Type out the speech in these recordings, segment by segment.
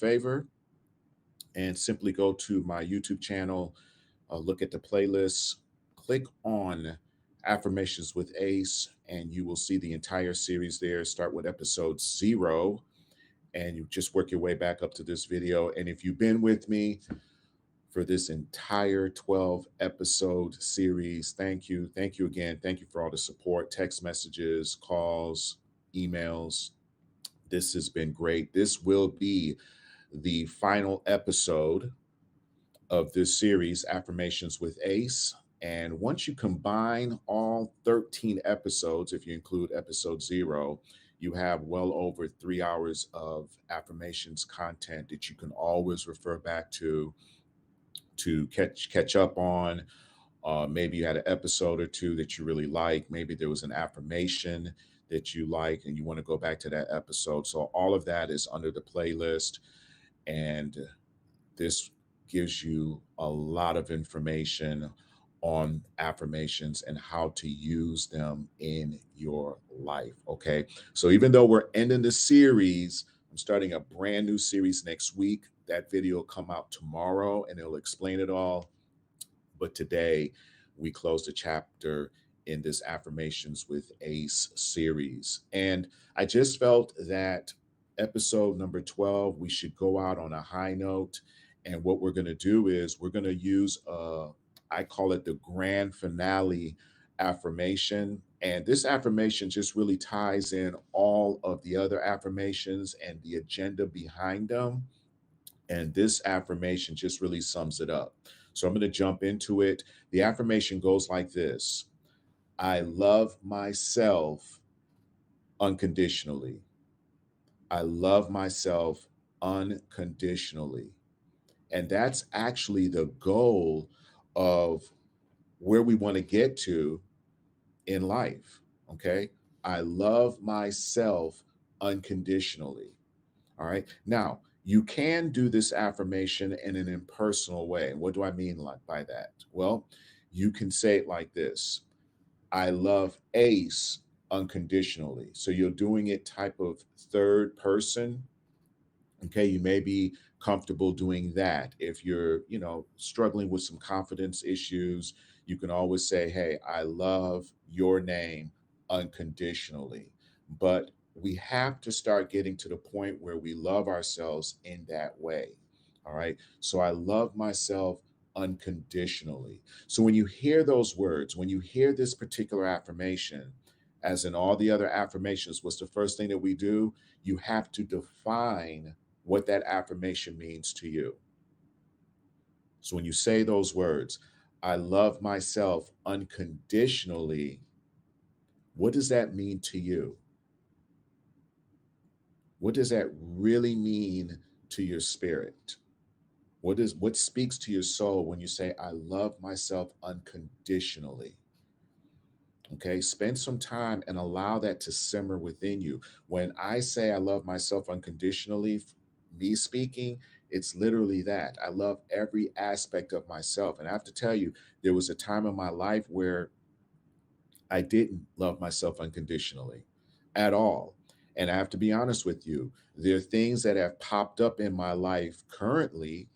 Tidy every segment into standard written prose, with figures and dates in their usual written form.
favor and simply go to my YouTube channel, look at the playlists, click on Affirmations with Ace, and you will see the entire series there. Start with episode 0, and you just work your way back up to this video. And if you've been with me for this entire 12 episode series, thank you. Thank you again. Thank you for all the support, text messages, calls, emails. This has been great. This will be the final episode of this series, Affirmations with Ace. And once you combine all 13 episodes, if you include episode 0, you have well over 3 hours of affirmations content that you can always refer back to catch up on. Maybe you had an episode or two that you really like. Maybe there was an affirmation that you like and you want to go back to that episode. So all of that is under the playlist. And this gives you a lot of information on affirmations and how to use them in your life. Okay. So even though we're ending the series, I'm starting a brand new series next week. That video will come out tomorrow and it'll explain it all. But today we close the chapter in this Affirmations with Ace series. And I just felt that episode number 12, we should go out on a high note. And what we're going to do is we're going to use, I call it the grand finale affirmation. And this affirmation just really ties in all of the other affirmations and the agenda behind them. And this affirmation just really sums it up. So I'm going to jump into it. The affirmation goes like this: I love myself unconditionally. I love myself unconditionally. And that's actually the goal of where we want to get to in life. Okay. I love myself unconditionally. All right. Now, you can do this affirmation in an impersonal way. What do I mean by that? Well, you can say it like this: I love Ace unconditionally. So you're doing it type of third person. Okay. You may be comfortable doing that. If you're, struggling with some confidence issues, you can always say, hey, I love your name unconditionally. But we have to start getting to the point where we love ourselves in that way. All right. So I love myself unconditionally. So when you hear those words, when you hear this particular affirmation, as in all the other affirmations, what's the first thing that we do? You have to define what that affirmation means to you. So when you say those words, I love myself unconditionally, what does that mean to you? What does that really mean to your spirit? What speaks to your soul when you say I love myself unconditionally? Okay, spend some time and allow that to simmer within you. When I say I love myself unconditionally, me speaking, it's literally that. I love every aspect of myself. And I have to tell you, there was a time in my life where I didn't love myself unconditionally at all. And I have to be honest with you, there are things that have popped up in my life currently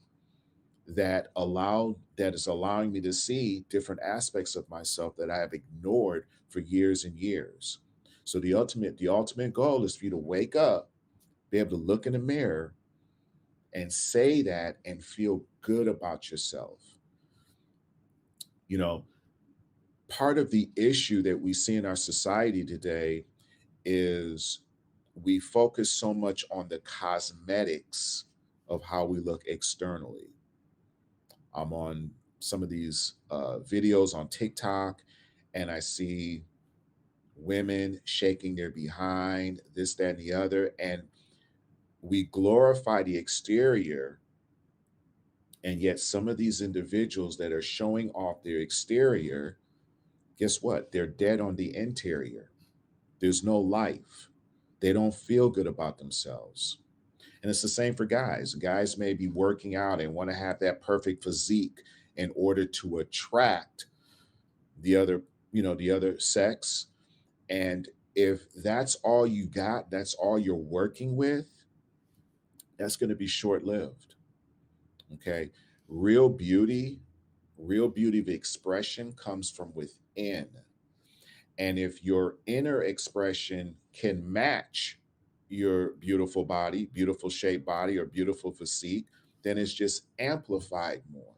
that is allowing me to see different aspects of myself that I have ignored for years and years. So the ultimate goal is for you to wake up, be able to look in the mirror and say that and feel good about yourself. You know, part of the issue that we see in our society today is we focus so much on the cosmetics of how we look externally. I'm on some of these videos on TikTok and I see women shaking their behind, this, that, and the other. And we glorify the exterior. And yet, some of these individuals that are showing off their exterior, guess what? They're dead on the interior. There's no life. They don't feel good about themselves. And it's the same for guys. Guys may be working out and want to have that perfect physique in order to attract the other sex. And if that's all you got, that's all you're working with, That's going to be short lived. Okay. Real beauty, real beauty of expression comes from within. And if your inner expression can match your beautiful body, beautiful shaped body, or beautiful physique, then it's just amplified more.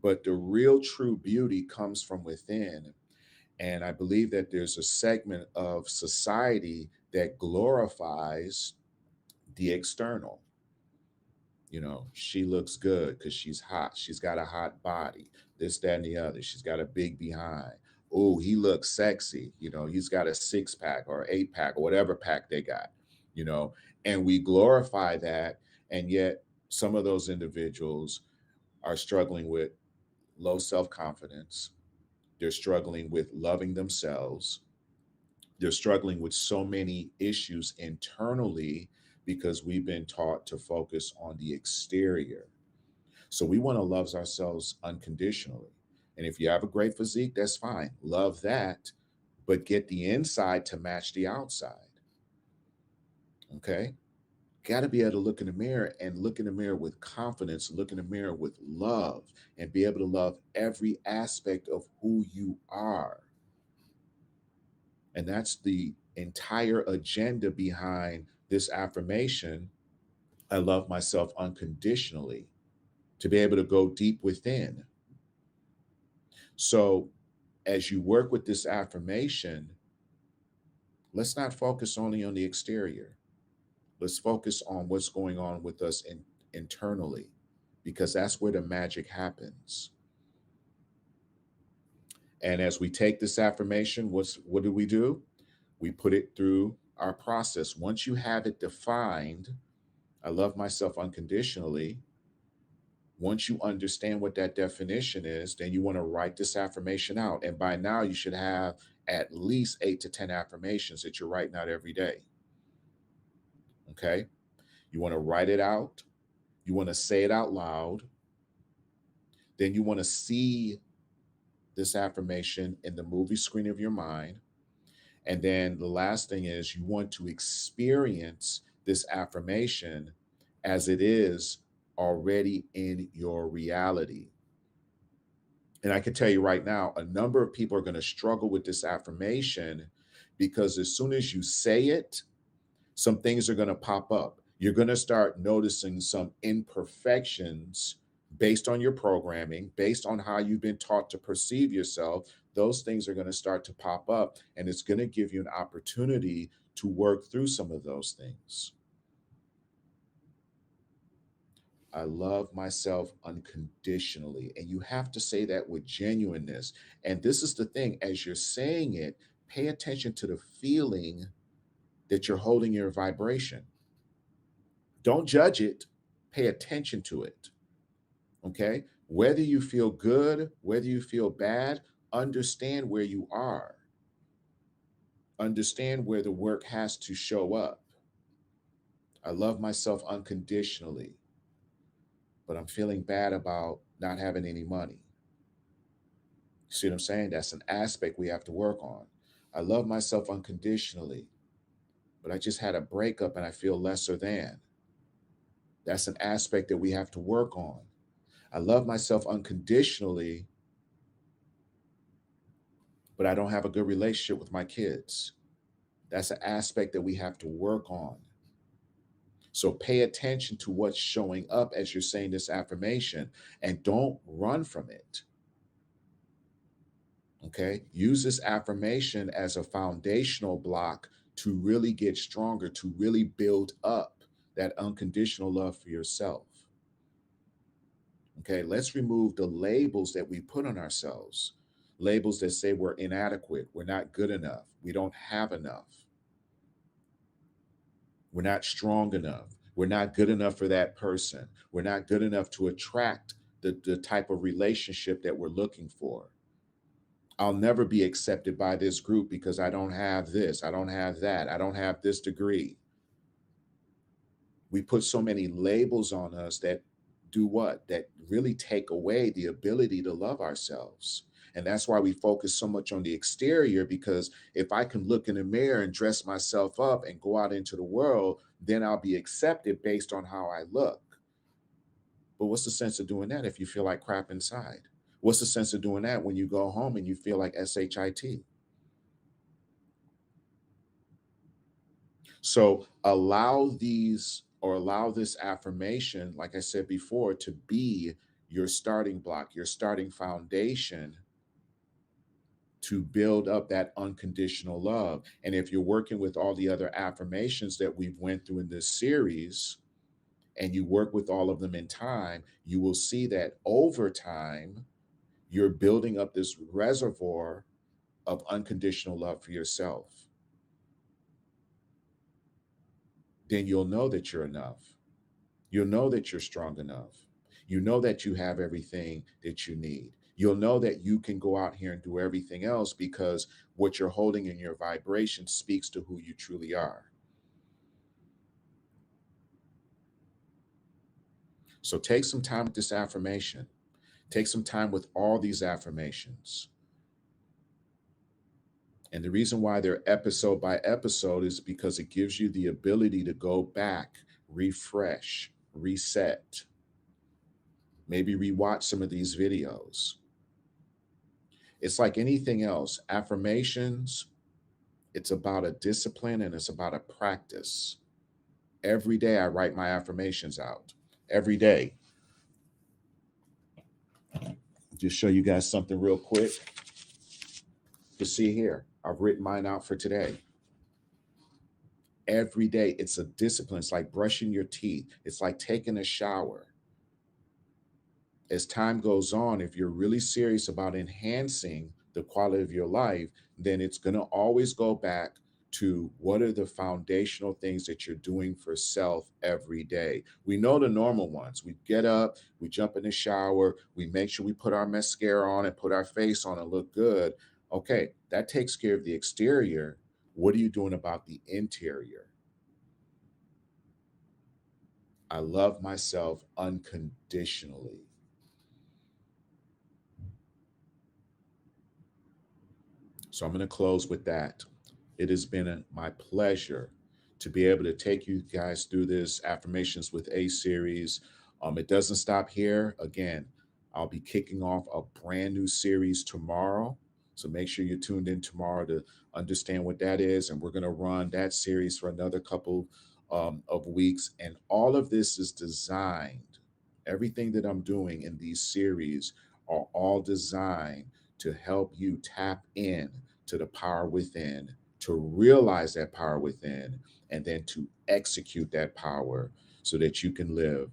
But the real true beauty comes from within. And I believe that there's a segment of society that glorifies the external. You know, she looks good because she's hot. She's got a hot body, this, that, and the other. She's got a big behind. Oh, he looks sexy. You know, he's got a 6 pack or 8 pack or whatever pack they got, you know, and we glorify that. And yet, some of those individuals are struggling with low self confidence. They're struggling with loving themselves. They're struggling with so many issues internally because we've been taught to focus on the exterior. So we want to love ourselves unconditionally. And if you have a great physique, that's fine. Love that, but get the inside to match the outside. Okay. Got to be able to look in the mirror and look in the mirror with confidence, look in the mirror with love, and be able to love every aspect of who you are. And that's the entire agenda behind this affirmation. I love myself unconditionally, to be able to go deep within. So, as you work with this affirmation, let's not focus only on the exterior. Let's focus on what's going on with us internally, because that's where the magic happens. And as we take this affirmation, what do? We put it through our process. Once you have it defined, I love myself unconditionally. Once you understand what that definition is, then you want to write this affirmation out. And by now, you should have at least 8 to 10 affirmations that you're writing out every day. Okay. You want to write it out. You want to say it out loud. Then you want to see this affirmation in the movie screen of your mind. And then the last thing is you want to experience this affirmation as it is already in your reality. And I can tell you right now, a number of people are going to struggle with this affirmation because as soon as you say it, some things are going to pop up. You're going to start noticing some imperfections based on your programming, based on how you've been taught to perceive yourself. Those things are going to start to pop up, and it's going to give you an opportunity to work through some of those things. I love myself unconditionally. And you have to say that with genuineness. And this is the thing, as you're saying it, pay attention to the feeling that you're holding your vibration. Don't judge it, pay attention to it. Okay. Whether you feel good, whether you feel bad, understand where you are, understand where the work has to show up. I love myself unconditionally, but I'm feeling bad about not having any money. See what I'm saying? That's an aspect we have to work on. I love myself unconditionally, but I just had a breakup and I feel lesser than. That's an aspect that we have to work on. I love myself unconditionally, but I don't have a good relationship with my kids. That's an aspect that we have to work on. So pay attention to what's showing up as you're saying this affirmation and don't run from it. Okay. Use this affirmation as a foundational block to really get stronger, to really build up that unconditional love for yourself. Okay. Let's remove the labels that we put on ourselves, labels that say we're inadequate, we're not good enough, we don't have enough, we're not strong enough, we're not good enough for that person, we're not good enough to attract the type of relationship that we're looking for. I'll never be accepted by this group because I don't have this, I don't have that, I don't have this degree. We put so many labels on us that do what? That really take away the ability to love ourselves. And that's why we focus so much on the exterior, because if I can look in the mirror and dress myself up and go out into the world, then I'll be accepted based on how I look. But what's the sense of doing that if you feel like crap inside? What's the sense of doing that when you go home and you feel like shit? So allow this affirmation, like I said before, to be your starting block, your starting foundation to build up that unconditional love. And if you're working with all the other affirmations that we've went through in this series, and you work with all of them in time, you will see that over time, you're building up this reservoir of unconditional love for yourself. Then you'll know that you're enough. You'll know that you're strong enough. You know that you have everything that you need. You'll know that you can go out here and do everything else because what you're holding in your vibration speaks to who you truly are. So take some time with this affirmation. Take some time with all these affirmations. And the reason why they're episode by episode is because it gives you the ability to go back, refresh, reset, maybe rewatch some of these videos. It's like anything else. Affirmations, it's about a discipline and it's about a practice. Every day I write my affirmations out. Every day. Just show you guys something real quick. You see here, I've written mine out for today. Every day, it's a discipline. It's like brushing your teeth. It's like taking a shower. As time goes on, if you're really serious about enhancing the quality of your life, then it's going to always go back to what are the foundational things that you're doing for self every day. We know the normal ones. We get up, we jump in the shower, we make sure we put our mascara on and put our face on and look good. Okay, that takes care of the exterior. What are you doing about the interior? I love myself unconditionally. So I'm going to close with that. It has been my pleasure to be able to take you guys through this Affirmations with A series. It doesn't stop here. Again, I'll be kicking off a brand new series tomorrow. So make sure you're tuned in tomorrow to understand what that is. And we're going to run that series for another couple of weeks. And all of this is designed, everything that I'm doing in these series are all designed to help you tap in to the power within, to realize that power within, and then to execute that power so that you can live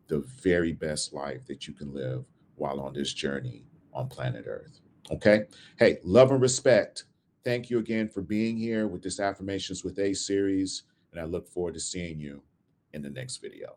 the very best life that you can live while on this journey on planet Earth. Okay? Hey, love and respect. Thank you again for being here with this Affirmations with A series, and I look forward to seeing you in the next video.